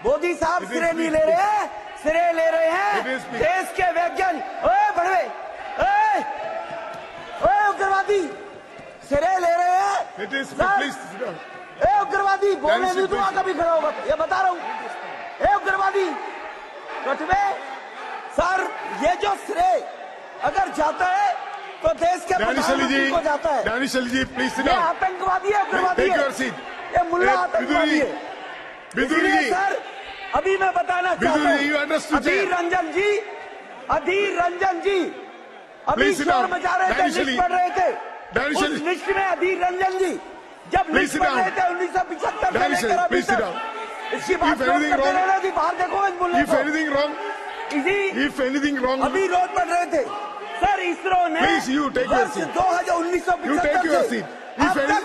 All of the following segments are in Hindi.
मोदी साहब श्रेय नहीं ले रहे हैं, श्रेय ले रहे हैं देश के वैज्ञानिक। ओए बड़वे, ओए उग्रवादी, श्रेय ले रहे हैं। ए उग्रवादी बोलने नहीं दूंगा कभी खड़ा होगा, ये बता रहा हूँ। ए उग्रवादी कटवे सर, ये जो श्रेय अगर जाता है तो देश के प्रधानमंत्री को जाता है। प्लीज ये आतंकवादी है, उग्रवादी है, ये मुल्ला आतंकवादी है। इसलिए सर अभी मैं बताना चाहता हूँ, अधीर रंजन जी अभी शोर मचा रहे थे, लिस्ट पढ़ रहे थे। उस लिस्ट में अधीर रंजन जी जब लिस्ट पढ़ रहे थे 1975 से लेकर अभी तक, इसकी बात करते रहना जी, बाहर देखो इस मुल्ले को। अभी रोज पढ़ रहे थे सर, इसरो ने वर्ष 1975 से अब तक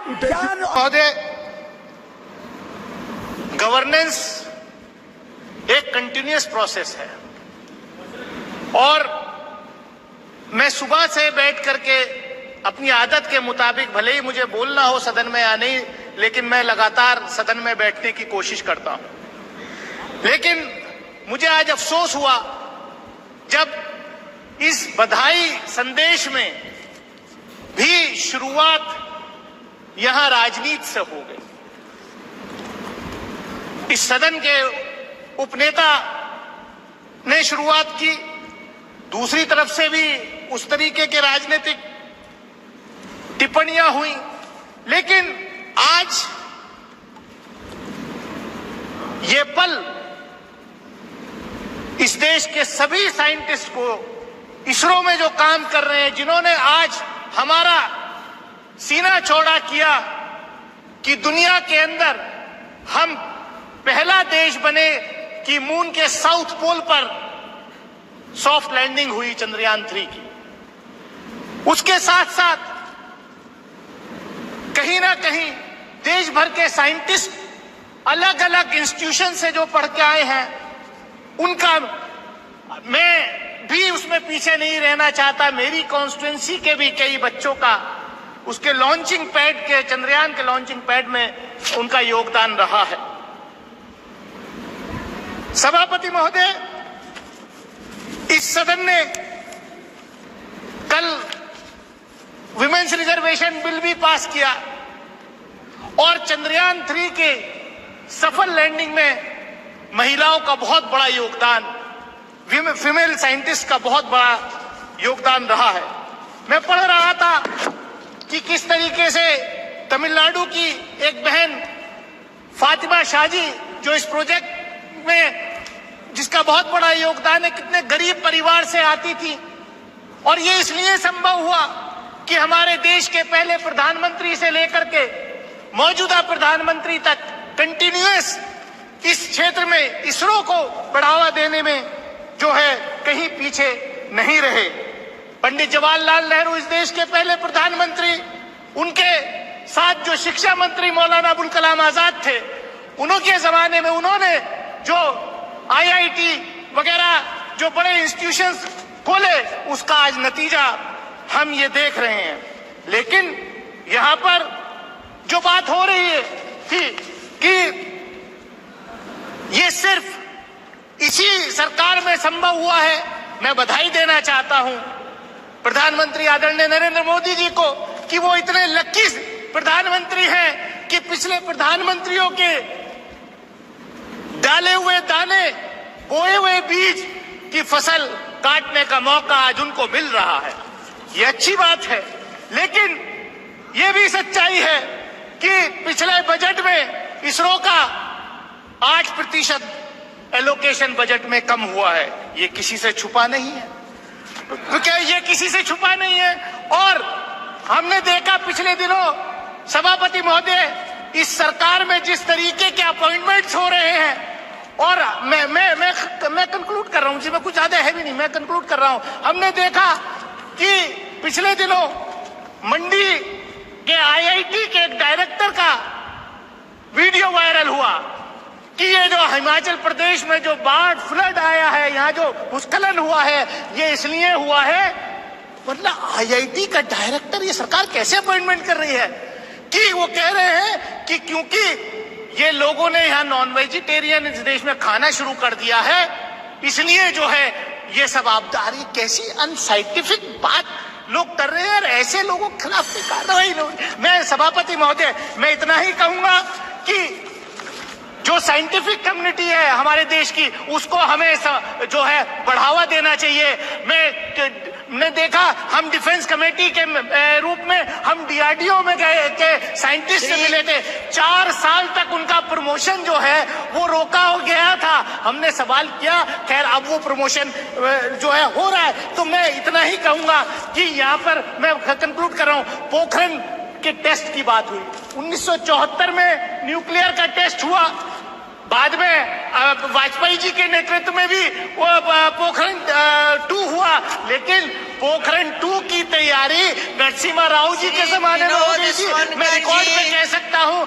52 महोदय, गवर्नेंस एक कंटिन्यूअस प्रोसेस है और मैं सुबह से बैठ करके अपनी आदत के मुताबिक, भले ही मुझे बोलना हो सदन में या नहीं, लेकिन मैं लगातार सदन में बैठने की कोशिश करता हूं। लेकिन मुझे आज अफसोस हुआ जब इस बधाई संदेश में भी शुरुआत यहां राजनीति से हो गई। इस सदन के उपनेता ने शुरुआत की, दूसरी तरफ से भी उस तरीके के राजनीतिक टिप्पणियां हुई। लेकिन आज ये पल इस देश के सभी साइंटिस्ट को, इसरो में जो काम कर रहे हैं, जिन्होंने आज हमारा सीना चौड़ा किया कि दुनिया के अंदर हम पहला देश बने कि मून के साउथ पोल पर सॉफ्ट लैंडिंग हुई चंद्रयान 3 की। उसके साथ साथ कहीं ना कहीं देश भर के साइंटिस्ट अलग अलग इंस्टीट्यूशन से जो पढ़ के आए हैं, उनका, मैं भी उसमें पीछे नहीं रहना चाहता। मेरी कॉन्स्टिट्यूएंसी के भी कई बच्चों का उसके लॉन्चिंग पैड के, चंद्रयान के लॉन्चिंग पैड में उनका योगदान रहा है। सभापति महोदय, इस सदन ने कल विमेन्स रिजर्वेशन बिल भी पास किया और चंद्रयान 3 के सफल लैंडिंग में महिलाओं का बहुत बड़ा योगदान, फीमेल साइंटिस्ट का बहुत बड़ा योगदान रहा है। मैं पढ़ रहा था कि किस तरीके से तमिलनाडु की एक बहन फातिमा शाजी, जो इस प्रोजेक्ट में जिसका बहुत बड़ा योगदान है, कितने गरीब परिवार से आती थी और ये इसलिए संभव हुआ कि हमारे देश के पहले प्रधानमंत्री से लेकर के मौजूदा प्रधानमंत्री तक कंटिन्यूअस इस क्षेत्र में इसरो को बढ़ावा देने में जो है कहीं पीछे नहीं रहे। पंडित जवाहरलाल नेहरू इस देश के पहले प्रधानमंत्री, उनके साथ जो शिक्षा मंत्री मौलाना अबुल कलाम आजाद थे, उनके जमाने में उन्होंने जो IIT वगैरह जो बड़े इंस्टीट्यूशंस खोले, उसका आज नतीजा हम ये देख रहे हैं। लेकिन यहां पर जो बात हो रही है थी कि ये सिर्फ इसी सरकार में संभव हुआ है, मैं बधाई देना चाहता हूं प्रधानमंत्री आदरणीय नरेंद्र मोदी जी को कि वो इतने लकी प्रधानमंत्री हैं कि पिछले प्रधानमंत्रियों के डाले हुए दाने, बोए हुए बीज की फसल काटने का मौका आज उनको मिल रहा है। ये अच्छी बात है, लेकिन ये भी सच्चाई है कि पिछले बजट में इसरो का 8% एलोकेशन बजट में कम हुआ है। ये किसी से छुपा नहीं है, तो क्या ये किसी से छुपा नहीं है? और हमने देखा पिछले दिनों सभापति महोदय, इस सरकार में जिस तरीके के अपॉइंटमेंट्स हो रहे हैं, और मैं कंक्लूड कर रहा हूं जी, मैं कुछ ज्यादा है भी नहीं, मैं कंक्लूड कर रहा हूं। हमने देखा कि पिछले दिनों मंडी के IIT के एक डायरेक्टर का वीडियो वायरल हुआ कि ये जो हिमाचल प्रदेश में जो बाढ़ फ्लड आया है, यहाँ जो भूस्खलन हुआ है, ये इसलिए हुआ है, मतलब IIT का डायरेक्टर ये सरकार कैसे अपॉइंटमेंट कर रही है कि वो कह रहे हैं कि क्योंकि ये लोगों ने यहाँ नॉन वेजिटेरियन इस देश में खाना शुरू कर दिया है, इसलिए जो है ये सब आपदा आ रही है। कैसी अनसाइंटिफिक बात लोग कर रहे हैं और ऐसे लोगों के खिलाफ कार्रवाई नहीं। मैं सभापति महोदय, मैं इतना ही कहूंगा कि जो साइंटिफिक कम्युनिटी है हमारे देश की, उसको हमें जो है बढ़ावा देना चाहिए। मैंने देखा, हम डिफेंस कमेटी के रूप में हम डीआरडीओ में गए के साइंटिस्ट से मिले थे। 4 साल तक उनका प्रमोशन जो है वो रोका हो गया था। हमने सवाल किया, खैर अब वो प्रमोशन जो है हो रहा है। तो मैं इतना ही कहूंगा कि यहाँ पर मैं कंक्लूड कर रहा हूं, पोखरण के टेस्ट की बात हुई। 1974 में न्यूक्लियर का टेस्ट हुआ, बाद में वाजपेयी जी के नेतृत्व में भी वो पोखरण 2 हुआ, लेकिन पोखरण 2 की तैयारी नरसिम्हा राव जी के जमाने में हो गई थी। मैं रिकॉर्ड में कह सकता हूं